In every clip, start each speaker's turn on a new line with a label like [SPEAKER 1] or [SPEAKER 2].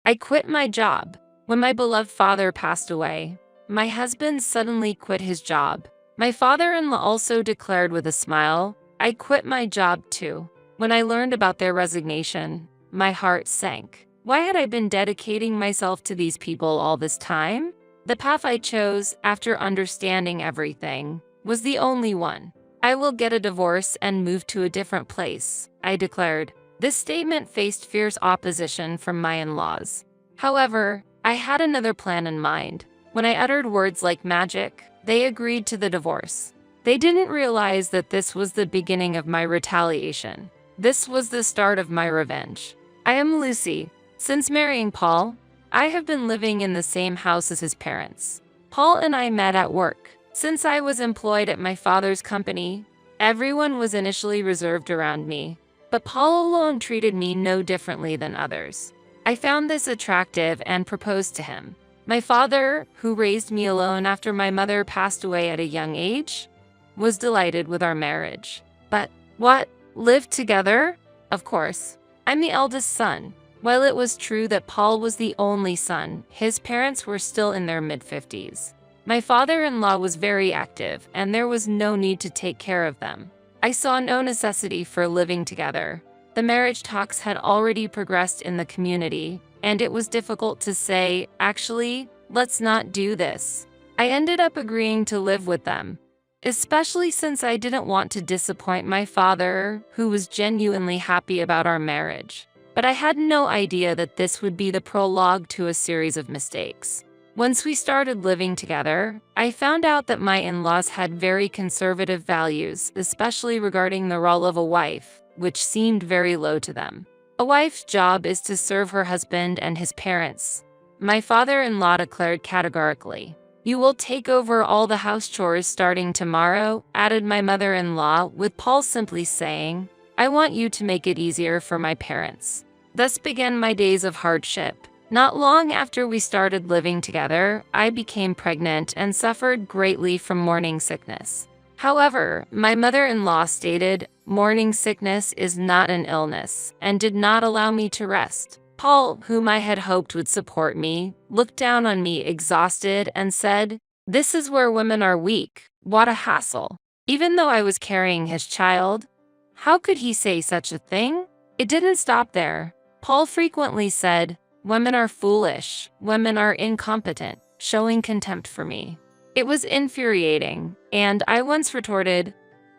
[SPEAKER 1] I quit my job. When my beloved father passed away, my husband suddenly quit his job. My father-in-law also declared with a smile, I quit my job too. When I learned about their resignation, my heart sank. Why had I been dedicating myself to these people all this time? The path I chose, after understanding everything, was the only one. I will get a divorce and move to a different place, I declared. This statement faced fierce opposition from my in-laws. However, I had another plan in mind. When I uttered words like magic, they agreed to the divorce. They didn't realize that this was the beginning of my retaliation. This was the start of my revenge. I am Lucy. Since marrying Paul, I have been living in the same house as his parents. Paul and I met at work. Since I was employed at my father's company, everyone was initially reserved around me, but Paul alone treated me no differently than others. I found this attractive and proposed to him. My father, who raised me alone after my mother passed away at a young age, was delighted with our marriage. But what? Live together? Of course. I'm the eldest son. While it was true that Paul was the only son, his parents were still in their mid-50s. My father-in-law was very active, and there was no need to take care of them. I saw no necessity for living together. The marriage talks had already progressed in the community, and it was difficult to say, actually, let's not do this. I ended up agreeing to live with them, especially since I didn't want to disappoint my father, who was genuinely happy about our marriage. But I had no idea that this would be the prologue to a series of mistakes. Once we started living together, I found out that my in-laws had very conservative values, especially regarding the role of a wife, which seemed very low to them. A wife's job is to serve her husband and his parents. My father-in-law declared categorically. You will take over all the house chores starting tomorrow, added my mother-in-law, with Paul simply saying, I want you to make it easier for my parents. Thus began my days of hardship. Not long after we started living together, I became pregnant and suffered greatly from morning sickness. However, my mother-in-law stated, morning sickness is not an illness, and did not allow me to rest. Paul, whom I had hoped would support me, looked down on me exhausted and said, this is where women are weak. What a hassle. Even though I was carrying his child, how could he say such a thing? It didn't stop there. Paul frequently said, women are foolish, women are incompetent, showing contempt for me. It was infuriating, and I once retorted,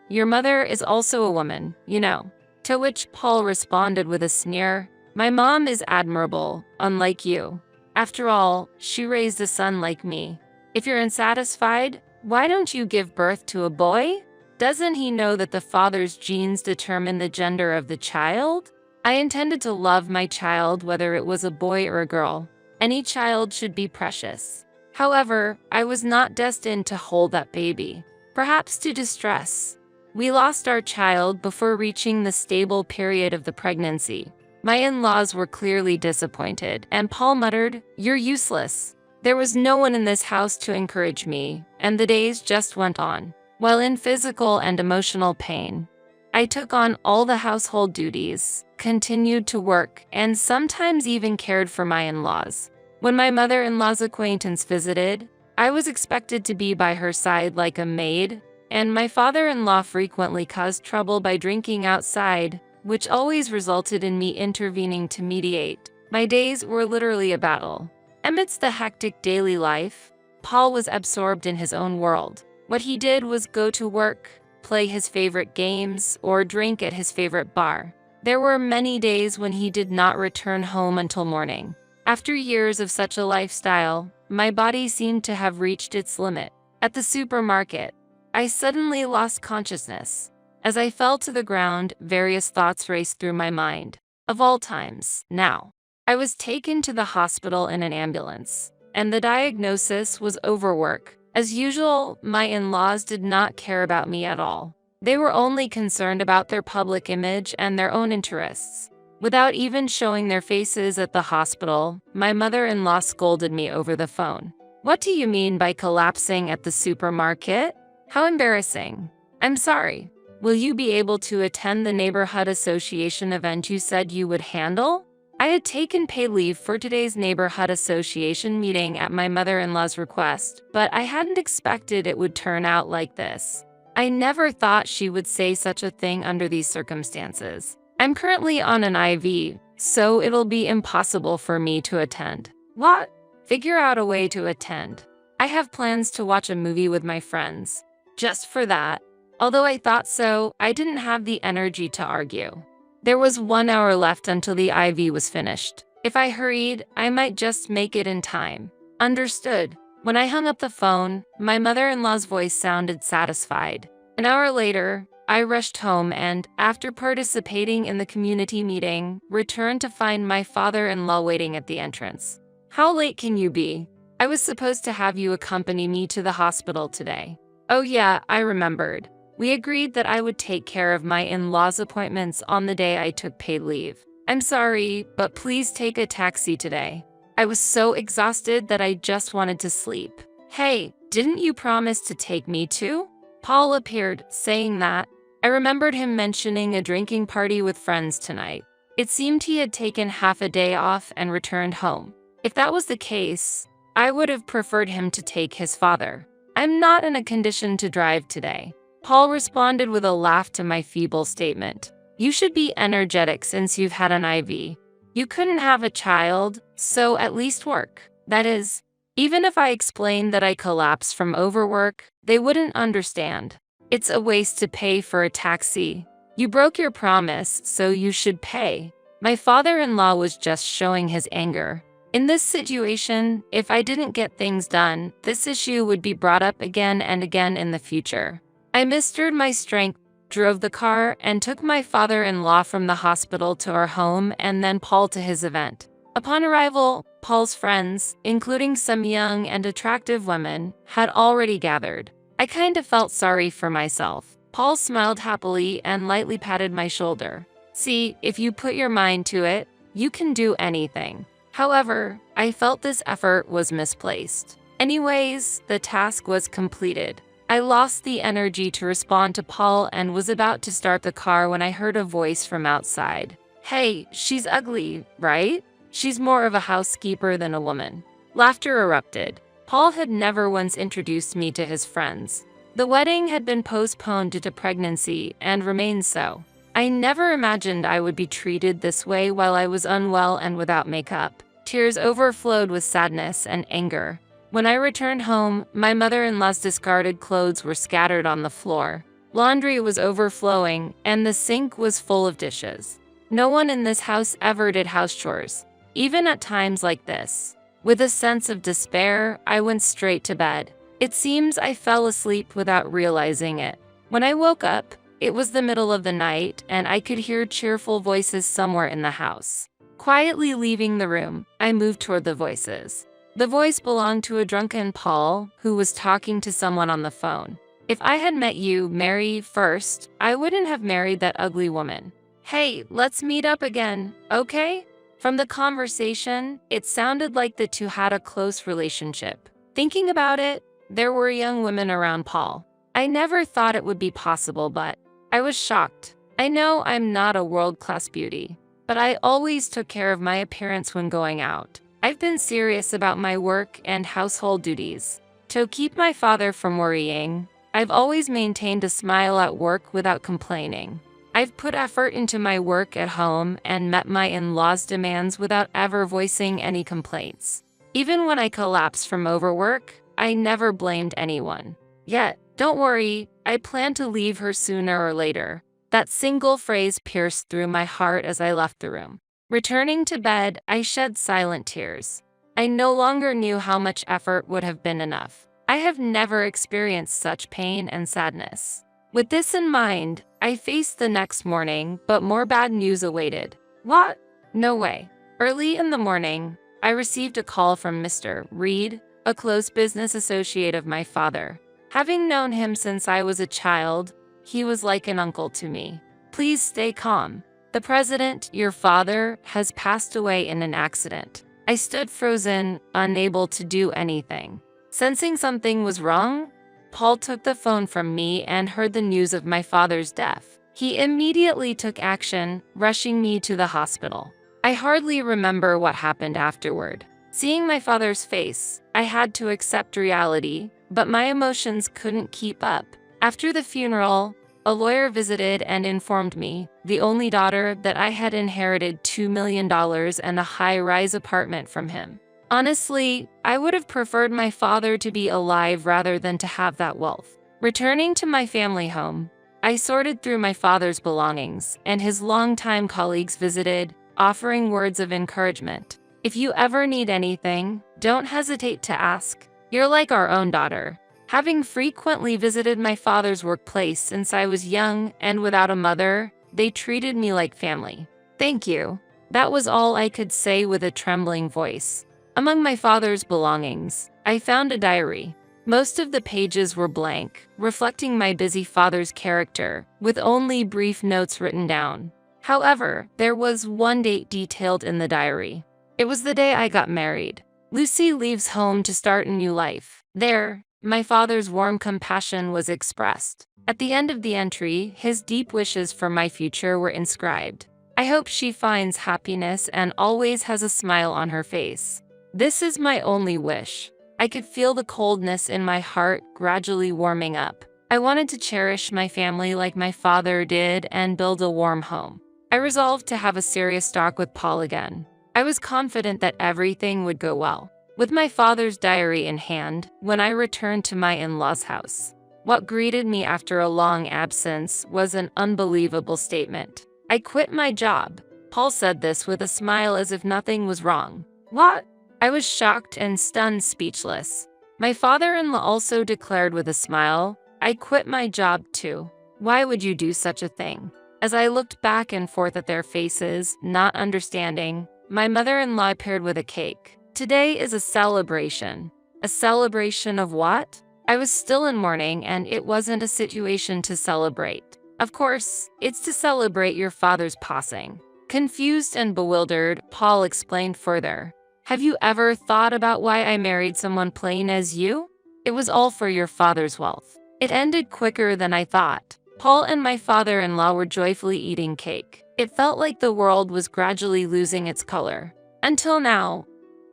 [SPEAKER 1] your mother is also a woman, you know. To which Paul responded with a sneer, my mom is admirable, unlike you. After all, she raised a son like me. If you're unsatisfied, why don't you give birth to a boy? Doesn't he know that the father's genes determine the gender of the child? I intended to love my child whether it was a boy or a girl. Any child should be precious. However, I was not destined to hold that baby. Perhaps to distress. We lost our child before reaching the stable period of the pregnancy. My in-laws were clearly disappointed, and Paul muttered, you're useless. There was no one in this house to encourage me, and the days just went on. While in physical and emotional pain, I took on all the household duties, continued to work, and sometimes even cared for my in-laws. When my mother-in-law's acquaintance visited, I was expected to be by her side like a maid, and my father-in-law frequently caused trouble by drinking outside, which always resulted in me intervening to mediate. My days were literally a battle. Amidst the hectic daily life, Paul was absorbed in his own world. What he did was go to work, play his favorite games, or drink at his favorite bar. There were many days when he did not return home until morning. After years of such a lifestyle, my body seemed to have reached its limit. At the supermarket, I suddenly lost consciousness. As I fell to the ground, various thoughts raced through my mind. Of all times, now. I was taken to the hospital in an ambulance, and the diagnosis was overwork. As usual, my in-laws did not care about me at all. They were only concerned about their public image and their own interests. Without even showing their faces at the hospital, my mother-in-law scolded me over the phone. What do you mean by collapsing at the supermarket? How embarrassing. I'm sorry. Will you be able to attend the neighborhood association event you said you would handle? I had taken paid leave for today's neighborhood association meeting at my mother-in-law's request, but I hadn't expected it would turn out like this. I never thought she would say such a thing under these circumstances. I'm currently on an IV, so it'll be impossible for me to attend. What? Figure out a way to attend. I have plans to watch a movie with my friends. Just for that. Although I thought so, I didn't have the energy to argue. There was 1 hour left until the IV was finished. If I hurried, I might just make it in time. Understood. When I hung up the phone, my mother-in-law's voice sounded satisfied. An hour later, I rushed home and, after participating in the community meeting, returned to find my father-in-law waiting at the entrance. How late can you be? I was supposed to have you accompany me to the hospital today. Oh yeah, I remembered. We agreed that I would take care of my in-laws' appointments on the day I took paid leave. I'm sorry, but please take a taxi today. I was so exhausted that I just wanted to sleep. Hey, didn't you promise to take me too? Paul appeared, saying that. I remembered him mentioning a drinking party with friends tonight. It seemed he had taken half a day off and returned home. If that was the case, I would have preferred him to take his father. I'm not in a condition to drive today. Paul responded with a laugh to my feeble statement. You should be energetic since you've had an IV. You couldn't have a child, so at least work. That is, even if I explained that I collapsed from overwork, they wouldn't understand. It's a waste to pay for a taxi. You broke your promise, so you should pay. My father-in-law was just showing his anger. In this situation, if I didn't get things done, this issue would be brought up again and again in the future. I mustered my strength, drove the car, and took my father-in-law from the hospital to our home and then Paul to his event. Upon arrival, Paul's friends, including some young and attractive women, had already gathered. I kind of felt sorry for myself. Paul smiled happily and lightly patted my shoulder. See, if you put your mind to it, you can do anything. However, I felt this effort was misplaced. Anyways, the task was completed. I lost the energy to respond to Paul and was about to start the car when I heard a voice from outside. Hey, she's ugly, right? She's more of a housekeeper than a woman. Laughter erupted. Paul had never once introduced me to his friends. The wedding had been postponed due to pregnancy and remained so. I never imagined I would be treated this way while I was unwell and without makeup. Tears overflowed with sadness and anger. When I returned home, my mother-in-law's discarded clothes were scattered on the floor. Laundry was overflowing, and the sink was full of dishes. No one in this house ever did house chores, even at times like this. With a sense of despair, I went straight to bed. It seems I fell asleep without realizing it. When I woke up, it was the middle of the night, and I could hear cheerful voices somewhere in the house. Quietly leaving the room, I moved toward the voices. The voice belonged to a drunken Paul, who was talking to someone on the phone. If I had met you, Mary, first, I wouldn't have married that ugly woman. Hey, let's meet up again, okay? From the conversation, it sounded like the two had a close relationship. Thinking about it, there were young women around Paul. I never thought it would be possible, but I was shocked. I know I'm not a world-class beauty, but I always took care of my appearance when going out. I've been serious about my work and household duties. To keep my father from worrying, I've always maintained a smile at work without complaining. I've put effort into my work at home and met my in-laws' demands without ever voicing any complaints. Even when I collapsed from overwork, I never blamed anyone. Yet, don't worry, I plan to leave her sooner or later. That single phrase pierced through my heart as I left the room. Returning to bed, I shed silent tears. I no longer knew how much effort would have been enough. I have never experienced such pain and sadness. With this in mind, I faced the next morning, but more bad news awaited. What? No way. Early in the morning, I received a call from Mr. Reed, a close business associate of my father. Having known him since I was a child, he was like an uncle to me. Please stay calm. The president, your father, has passed away in an accident. I stood frozen, unable to do anything. Sensing something was wrong, Paul took the phone from me and heard the news of my father's death. He immediately took action, rushing me to the hospital. I hardly remember what happened afterward. Seeing my father's face, I had to accept reality, but my emotions couldn't keep up. After the funeral, a lawyer visited and informed me, the only daughter, that I had inherited $2 million and a high-rise apartment from him. Honestly, I would have preferred my father to be alive rather than to have that wealth. Returning to my family home, I sorted through my father's belongings, and his longtime colleagues visited, offering words of encouragement. If you ever need anything, don't hesitate to ask. You're like our own daughter. Having frequently visited my father's workplace since I was young and without a mother, they treated me like family. Thank you. That was all I could say with a trembling voice. Among my father's belongings, I found a diary. Most of the pages were blank, reflecting my busy father's character, with only brief notes written down. However, there was one date detailed in the diary. It was the day I got married. Lucy leaves home to start a new life. There, my father's warm compassion was expressed. At the end of the entry, his deep wishes for my future were inscribed. I hope she finds happiness and always has a smile on her face. This is my only wish. I could feel the coldness in my heart gradually warming up. I wanted to cherish my family like my father did and build a warm home. I resolved to have a serious talk with Paul again. I was confident that everything would go well. With my father's diary in hand, when I returned to my in-laws' house, what greeted me after a long absence was an unbelievable statement. I quit my job. Paul said this with a smile as if nothing was wrong. What? I was shocked and stunned, speechless. My father-in-law also declared with a smile, I quit my job too. Why would you do such a thing? As I looked back and forth at their faces, not understanding, my mother-in-law appeared with a cake. Today is a celebration. A celebration of what? I was still in mourning, and it wasn't a situation to celebrate. Of course, it's to celebrate your father's passing. Confused and bewildered, Paul explained further. Have you ever thought about why I married someone plain as you? It was all for your father's wealth. It ended quicker than I thought. Paul and my father-in-law were joyfully eating cake. It felt like the world was gradually losing its color. Until now,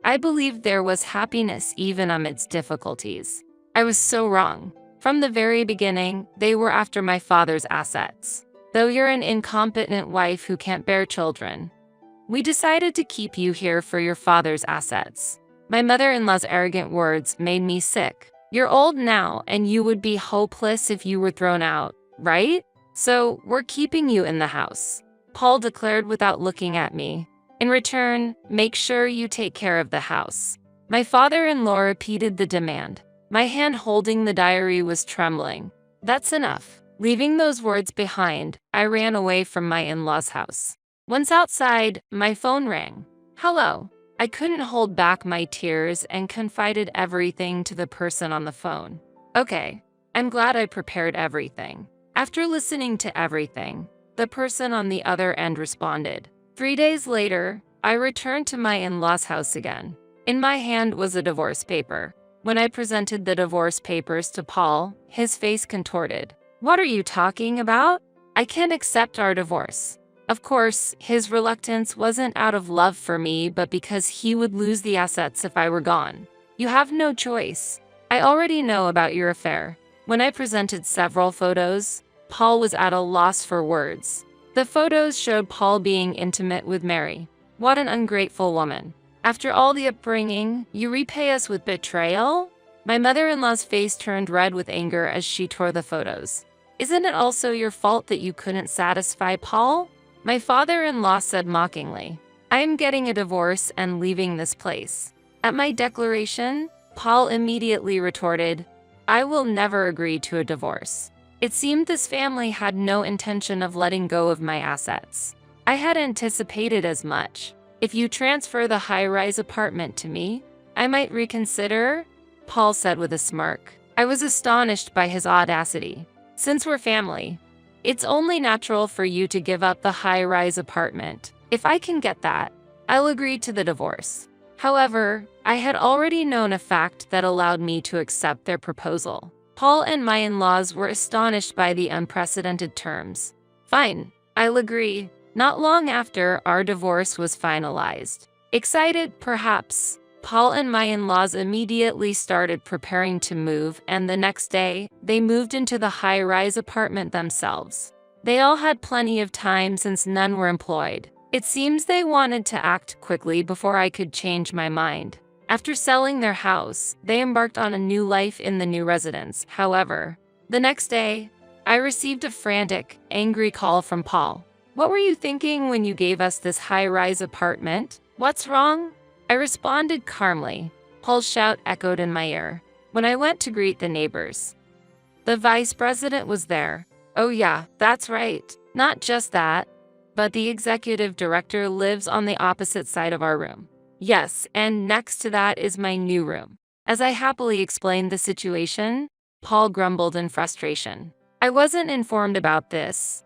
[SPEAKER 1] I believed there was happiness even amidst difficulties. I was so wrong. From the very beginning, they were after my father's assets. Though you're an incompetent wife who can't bear children, we decided to keep you here for your father's assets. My mother-in-law's arrogant words made me sick. You're old now, and you would be hopeless if you were thrown out, right? So we're keeping you in the house, Paul declared without looking at me. In return, make sure you take care of the house. My father-in-law repeated the demand. My hand holding the diary was trembling. That's enough. Leaving those words behind, I ran away from my in-laws' house. Once outside, my phone rang. Hello. I couldn't hold back my tears and confided everything to the person on the phone. Okay, I'm glad I prepared everything. After listening to everything, the person on the other end responded. 3 days later, I returned to my in-laws' house again. In my hand was a divorce paper. When I presented the divorce papers to Paul, his face contorted. What are you talking about? I can't accept our divorce. Of course, his reluctance wasn't out of love for me, but because he would lose the assets if I were gone. You have no choice. I already know about your affair. When I presented several photos, Paul was at a loss for words. The photos showed Paul being intimate with Mary. What an ungrateful woman. After all the upbringing, you repay us with betrayal? My mother-in-law's face turned red with anger as she tore the photos. Isn't it also your fault that you couldn't satisfy Paul? My father-in-law said mockingly. I am getting a divorce and leaving this place. At my declaration, Paul immediately retorted, I will never agree to a divorce. It seemed this family had no intention of letting go of my assets. I had anticipated as much. If you transfer the high-rise apartment to me, I might reconsider, Paul said with a smirk. I was astonished by his audacity. Since we're family, it's only natural for you to give up the high-rise apartment. If I can get that, I'll agree to the divorce. However, I had already known a fact that allowed me to accept their proposal. Paul and my in-laws were astonished by the unprecedented terms. Fine, I'll agree. Not long after, our divorce was finalized. Excited, perhaps, Paul and my in-laws immediately started preparing to move, and the next day, they moved into the high-rise apartment themselves. They all had plenty of time since none were employed. It seems they wanted to act quickly before I could change my mind. After selling their house, they embarked on a new life in the new residence. However, the next day, I received a frantic, angry call from Paul. "What were you thinking when you gave us this high-rise apartment? What's wrong?" I responded calmly. Paul's shout echoed in my ear. When I went to greet the neighbors, the vice president was there. "Oh yeah, that's right. Not just that, but the executive director lives on the opposite side of our room. Yes, and next to that is my new room." As I happily explained the situation, Paul grumbled in frustration. "I wasn't informed about this."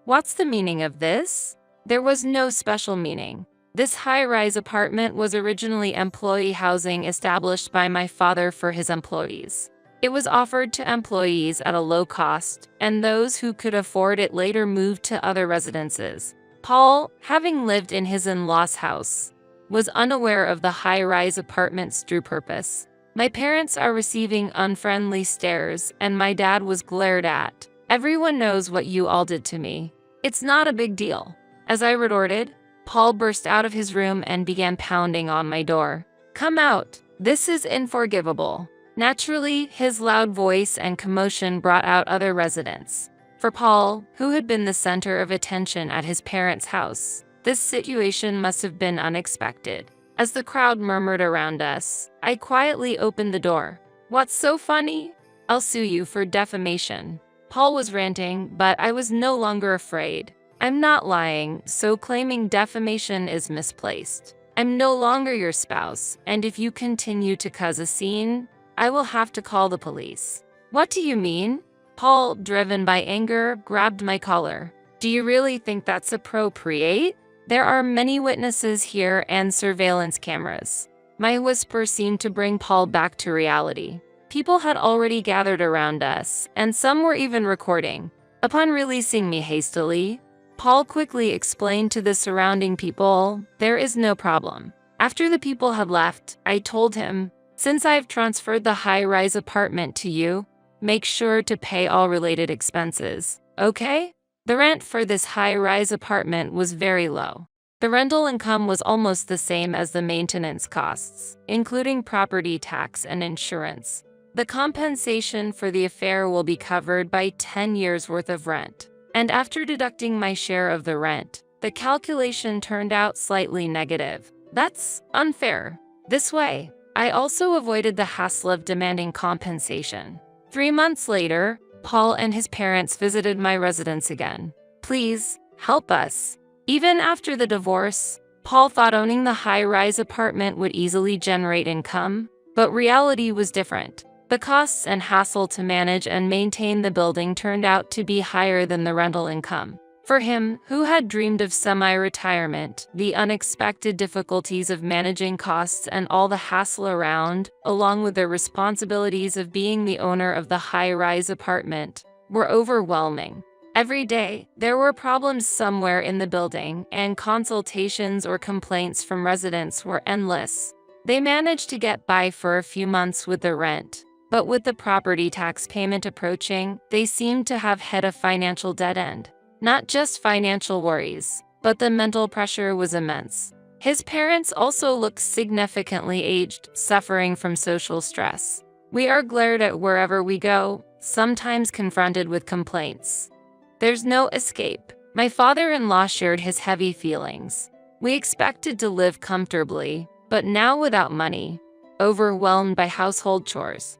[SPEAKER 1] "What's the meaning of this?" There was no special meaning. This high-rise apartment was originally employee housing established by my father for his employees. It was offered to employees at a low cost, and those who could afford it later moved to other residences. Paul, having lived in his in-law's house, was unaware of the high-rise apartment's true purpose. My parents are receiving unfriendly stares, and my dad was glared at. "Everyone knows what you all did to me. It's not a big deal." As I retorted, Paul burst out of his room and began pounding on my door. "Come out. This is unforgivable." Naturally, his loud voice and commotion brought out other residents. For Paul, who had been the center of attention at his parents' house, this situation must have been unexpected. As the crowd murmured around us, I quietly opened the door. "What's so funny? I'll sue you for defamation." Paul was ranting, but I was no longer afraid. "I'm not lying, so claiming defamation is misplaced. I'm no longer your spouse, and if you continue to cause a scene, I will have to call the police." "What do you mean?" Paul, driven by anger, grabbed my collar. "Do you really think that's appropriate? There are many witnesses here and surveillance cameras." My whisper seemed to bring Paul back to reality. People had already gathered around us, and some were even recording. Upon releasing me hastily, Paul quickly explained to the surrounding people, "There is no problem." After the people had left, I told him, "Since I've transferred the high-rise apartment to you, make sure to pay all related expenses, okay?" The rent for this high-rise apartment was very low. The rental income was almost the same as the maintenance costs, including property tax and insurance. The compensation for the affair will be covered by 10 years' worth of rent. And after deducting my share of the rent, the calculation turned out slightly negative. That's unfair. This way, I also avoided the hassle of demanding compensation. 3 months later, Paul and his parents visited my residence again. "Please, help us." Even after the divorce, Paul thought owning the high-rise apartment would easily generate income, but reality was different. The costs and hassle to manage and maintain the building turned out to be higher than the rental income. For him, who had dreamed of semi-retirement, the unexpected difficulties of managing costs and all the hassle around, along with the responsibilities of being the owner of the high-rise apartment, were overwhelming. Every day, there were problems somewhere in the building, and consultations or complaints from residents were endless. They managed to get by for a few months with the rent. But with the property tax payment approaching, they seemed to have hit a financial dead end. Not just financial worries, but the mental pressure was immense. His parents also looked significantly aged, suffering from social stress. We are glared at wherever we go, sometimes confronted with complaints. There's no escape. My father-in-law shared his heavy feelings. We expected to live comfortably, but now without money, overwhelmed by household chores.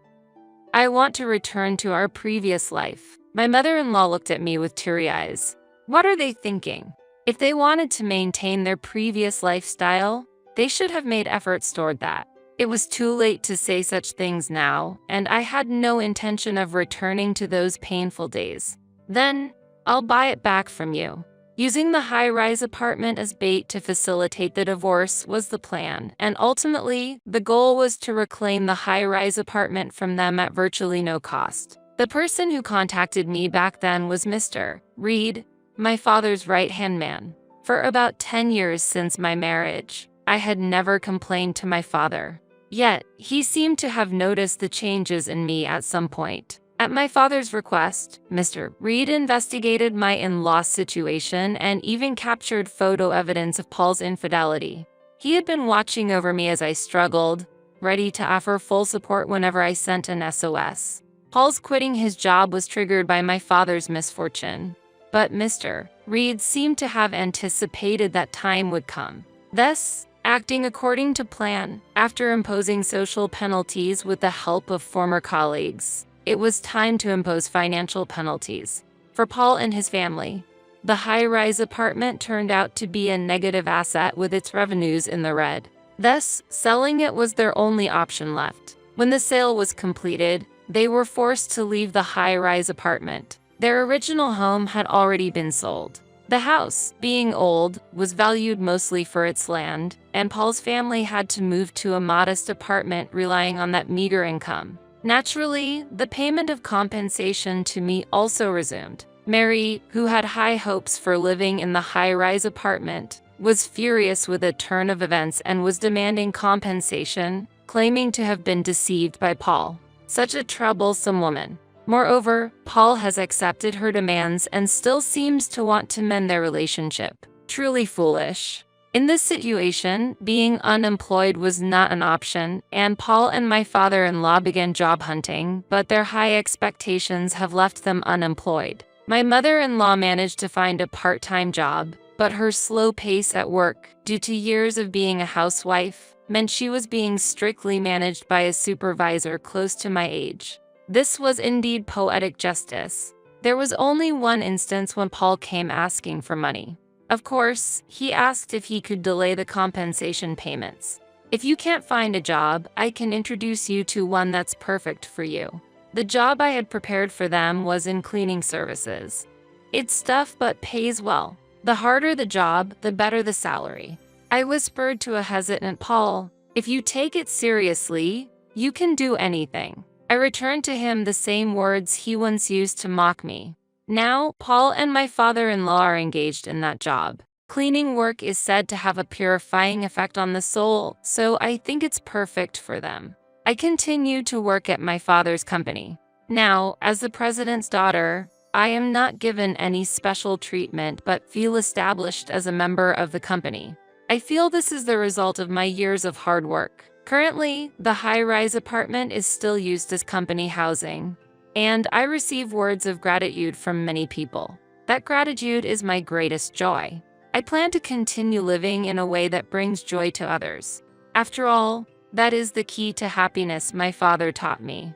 [SPEAKER 1] "I want to return to our previous life." My mother-in-law looked at me with teary eyes. What are they thinking? If they wanted to maintain their previous lifestyle, they should have made efforts toward that. It was too late to say such things now, and I had no intention of returning to those painful days. "Then, I'll buy it back from you." Using the high-rise apartment as bait to facilitate the divorce was the plan, and ultimately, the goal was to reclaim the high-rise apartment from them at virtually no cost. The person who contacted me back then was Mr. Reed, my father's right-hand man. For about 10 years since my marriage, I had never complained to my father. Yet, he seemed to have noticed the changes in me at some point. At my father's request, Mr. Reed investigated my in-laws situation and even captured photo evidence of Paul's infidelity. He had been watching over me as I struggled, ready to offer full support whenever I sent an SOS. Paul's quitting his job was triggered by my father's misfortune. But Mr. Reed seemed to have anticipated that time would come. Thus, acting according to plan, after imposing social penalties with the help of former colleagues, it was time to impose financial penalties for Paul and his family. The high-rise apartment turned out to be a negative asset with its revenues in the red. Thus, selling it was their only option left. When the sale was completed, they were forced to leave the high-rise apartment. Their original home had already been sold. The house, being old, was valued mostly for its land, and Paul's family had to move to a modest apartment relying on that meager income. Naturally, the payment of compensation to me also resumed. Mary, who had high hopes for living in the high-rise apartment, was furious with a turn of events and was demanding compensation, claiming to have been deceived by Paul. Such a troublesome woman. Moreover, Paul has accepted her demands and still seems to want to mend their relationship. Truly foolish. In this situation, being unemployed was not an option, and Paul and my father-in-law began job hunting, but their high expectations have left them unemployed. My mother-in-law managed to find a part-time job, but her slow pace at work, due to years of being a housewife, meant she was being strictly managed by a supervisor close to my age. This was indeed poetic justice. There was only one instance when Paul came asking for money. Of course, he asked if he could delay the compensation payments. If you can't find a job, I can introduce you to one that's perfect for you. The job I had prepared for them was in cleaning services. It's tough but pays well. The harder the job, the better the salary. I whispered to a hesitant Paul, "If you take it seriously, you can do anything." I returned to him the same words he once used to mock me. Now, Paul and my father-in-law are engaged in that job. Cleaning work is said to have a purifying effect on the soul, so I think it's perfect for them. I continue to work at my father's company. Now, as the president's daughter, I am not given any special treatment but feel established as a member of the company. I feel this is the result of my years of hard work. Currently, the high-rise apartment is still used as company housing, and I receive words of gratitude from many people. That gratitude is my greatest joy. I plan to continue living in a way that brings joy to others. After all, that is the key to happiness my father taught me.